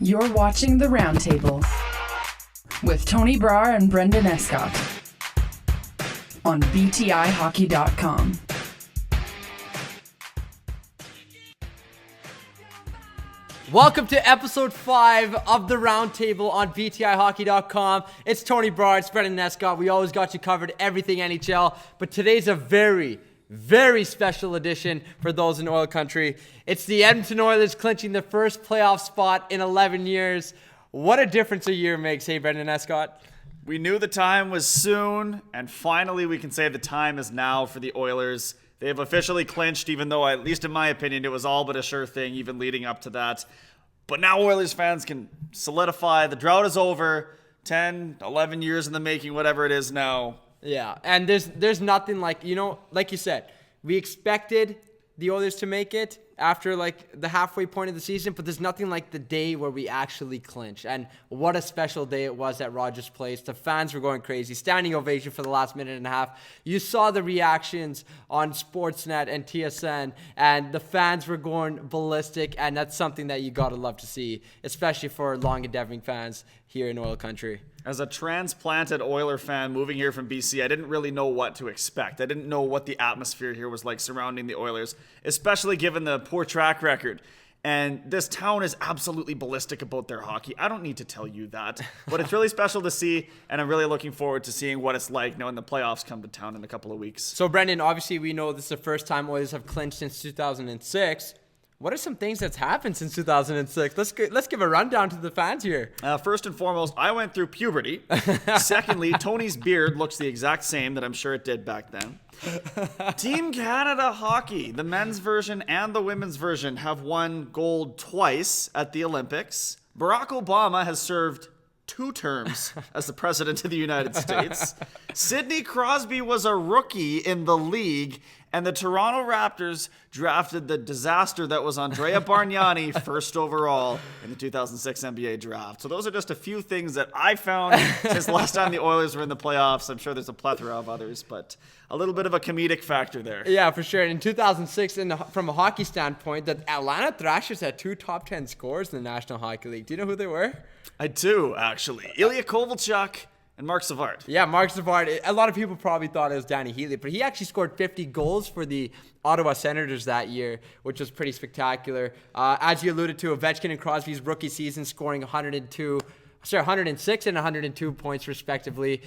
You're watching The Roundtable with Tony Brar and Brenden Escott on BTIHockey.com. Welcome to episode 5 of The Roundtable on BTIHockey.com. It's Tony Brar, it's Brar and Brenden Escott. We always got you covered, everything NHL, but today's a very special edition for those in oil country. It's the Edmonton Oilers clinching the first playoff spot in 11 years. What a difference a year makes, hey, Brendan Escott? We knew the time was soon, and finally we can say the time is now for the Oilers. They have officially clinched, even though, at least in my opinion, it was all but a sure thing, even leading up to that. But now Oilers fans can solidify. The drought is over. 10, 11 years in the making, whatever it is now. Yeah, and there's nothing like, like you said, we expected the Oilers to make it after the halfway point of the season, but there's nothing like the day where we actually clinch. And what a special day it was at Rogers Place. The fans were going crazy. Standing ovation for the last minute and a half. You saw the reactions on Sportsnet and TSN, and the fans were going ballistic, and that's something that you gotta love to see, especially for long endeavoring fans here in oil country. As a transplanted Oiler fan moving here from BC, I didn't really know what to expect. I didn't know what the atmosphere here was like surrounding the Oilers, especially given the poor track record. And this town is absolutely ballistic about their hockey. I don't need to tell you that, but it's really special to see, and I'm really looking forward to seeing what it's like now when the playoffs come to town in a couple of weeks. So, Brendan, obviously we know this is the first time Oilers have clinched since 2006. What are some things that's happened since 2006? Let's give a rundown to the fans here. First and foremost, I went through puberty. Secondly, Tony's beard looks the exact same that I'm sure it did back then. Team Canada hockey, the men's version and the women's version, have won gold twice at the Olympics. Barack Obama has served 2 terms as the president of the United States. Sidney Crosby was a rookie in the league, and the Toronto Raptors drafted the disaster that was Andrea Bargnani first overall in the 2006 NBA draft. So those are just a few things that I found since the last time the Oilers were in the playoffs. I'm sure there's a plethora of others, but a little bit of a comedic factor there. Yeah, for sure. In 2006, from a hockey standpoint, the Atlanta Thrashers had 2 top 10 scorers in the National Hockey League. Do you know who they were? I do, actually. Ilya Kovalchuk and Mark Savard. Yeah, Mark Savard. A lot of people probably thought it was Danny Heatley, but he actually scored 50 goals for the Ottawa Senators that year, which was pretty spectacular. As you alluded to, Ovechkin and Crosby's rookie season scoring 106 and 102 points respectively,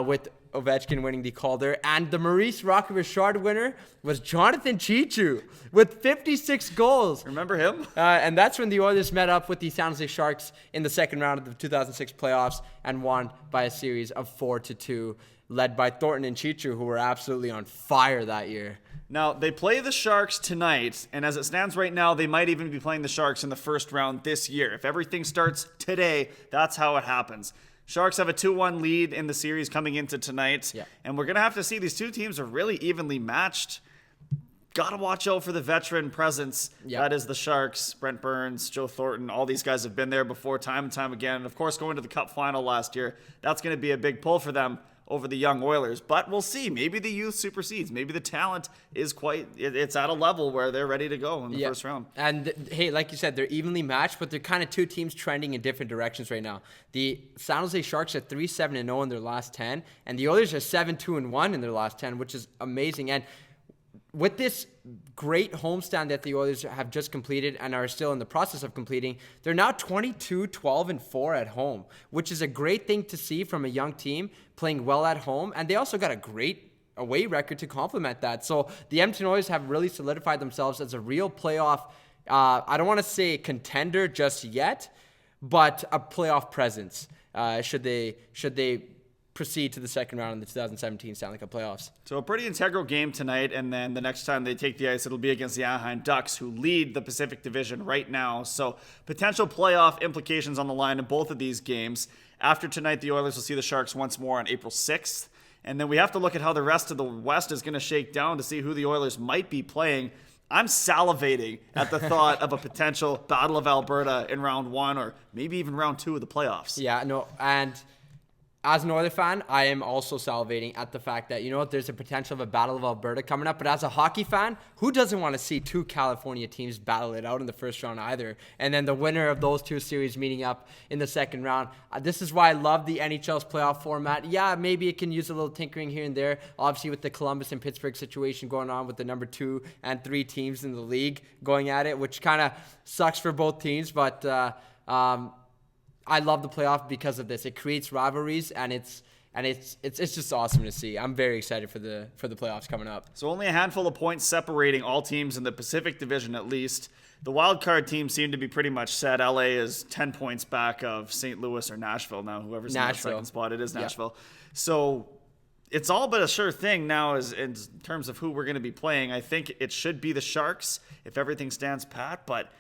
with Ovechkin winning the Calder. And the Maurice Rocket-Richard winner was Jonathan Cheechoo with 56 goals. Remember him? And that's when the Oilers met up with the San Jose Sharks in the second round of the 2006 playoffs and won by a series of 4-2, led by Thornton and Cheechoo, who were absolutely on fire that year. Now, they play the Sharks tonight, and as it stands right now, they might even be playing the Sharks in the first round this year. If everything starts today, that's how it happens. Sharks have a 2-1 lead in the series coming into tonight, and we're going to have to see these two teams are really evenly matched. Got to watch out for the veteran presence. That is the Sharks, Brent Burns, Joe Thornton. All these guys have been there before time and time again. And, of course, going to the Cup final last year, that's going to be a big pull for them over the young Oilers. But we'll see. Maybe the youth supersedes. Maybe the talent is it's at a level where they're ready to go in the first round. And, hey, like you said, they're evenly matched, but they're kind of two teams trending in different directions right now. The San Jose Sharks are 3-7-0 in their last 10, and the Oilers are 7-2-1 in their last 10, which is amazing. And with this great homestand that the Oilers have just completed and are still in the process of completing, they're now 22-12-4 at home, which is a great thing to see from a young team playing well at home. And they also got a great away record to complement that. So the Edmonton Oilers have really solidified themselves as a real playoff, I don't want to say contender just yet, but a playoff presence should they proceed to the second round in the 2017 Stanley Cup playoffs. So a pretty integral game tonight, and then the next time they take the ice, it'll be against the Anaheim Ducks, who lead the Pacific Division right now. So potential playoff implications on the line in both of these games. After tonight, the Oilers will see the Sharks once more on April 6th. And then we have to look at how the rest of the West is going to shake down to see who the Oilers might be playing. I'm salivating at the thought of a potential Battle of Alberta in round 1 or maybe even round 2 of the playoffs. Yeah, no, and as an Oilers fan, I am also salivating at the fact that, there's a potential of a Battle of Alberta coming up. But as a hockey fan, who doesn't want to see two California teams battle it out in the first round either? And then the winner of those two series meeting up in the second round. This is why I love the NHL's playoff format. Yeah, maybe it can use a little tinkering here and there. Obviously, with the Columbus and Pittsburgh situation going on with the number 2 and 3 teams in the league going at it, which kind of sucks for both teams. But I love the playoff because of this. It creates rivalries, and it's just awesome to see. I'm very excited for the playoffs coming up. So only a handful of points separating all teams in the Pacific Division at least. The wild card teams seem to be pretty much set. LA is 10 points back of St. Louis or Nashville now. Whoever's in the second spot, it is Nashville. Yeah. So it's all but a sure thing now as in terms of who we're going to be playing. I think it should be the Sharks if everything stands pat, but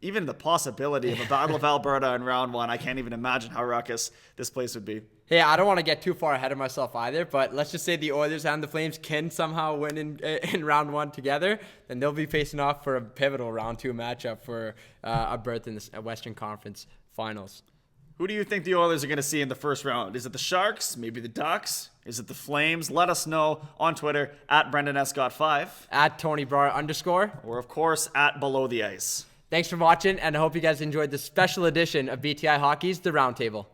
even the possibility of a Battle of Alberta in round 1, I can't even imagine how ruckus this place would be. Hey, I don't want to get too far ahead of myself either, but let's just say the Oilers and the Flames can somehow win in round 1 together, then they'll be facing off for a pivotal round 2 matchup for a berth in the Western Conference Finals. Who do you think the Oilers are going to see in the first round? Is it the Sharks? Maybe the Ducks? Is it the Flames? Let us know on Twitter at Brenden Escott 5. At Tony Brar _. Or, of course, at Below the Ice. Thanks for watching, and I hope you guys enjoyed the special edition of BTI Hockey's The Roundtable.